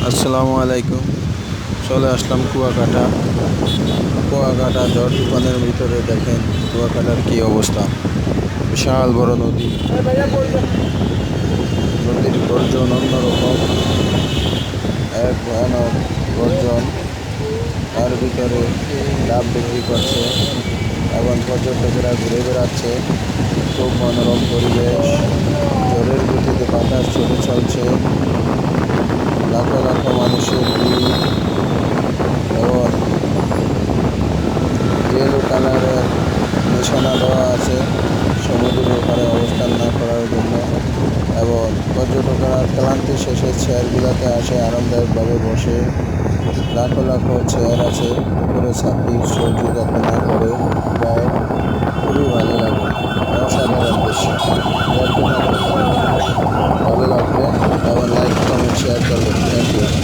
আসসালামু আলাইকুম। চলে আসলাম কুয়াকাটা ঝড় তুফানের ভিতরে। দেখেন কুয়াকাটার কি অবস্থা। বিশাল বড় নদী, নদীর গর্জন অন্যরকম, এক ভয়ানক গর্জন। তার ভিতরে ডাব বিক্রি করছে এবং পর্যটকেরা ঘুরে বেড়াচ্ছে। খুব মনোরম পরিবেশ, ঝড়ের গতিতে বাতাস ছুটে চলছে, লাখো লাখো মানুষের ভিড় এবং ইয়েলো কালারের নিশানা দেওয়া আছে সমুদ্রের ওপারে অবস্থান না করার জন্য। এবং পর্যটকরা ক্লান্তি শেষে চেয়ারগুলোতে আসে, আরামদায়কভাবে বসে। লাখো লাখো চেয়ার আছে, উপরে ছাতি সবজি যাতে না করে গায়ে। খুবই ভালো লাগে, অসাধারণ দৃশ্য। ভালো লাগবে এবং লাইক কমেন্ট শেয়ার করবেন। Thank you.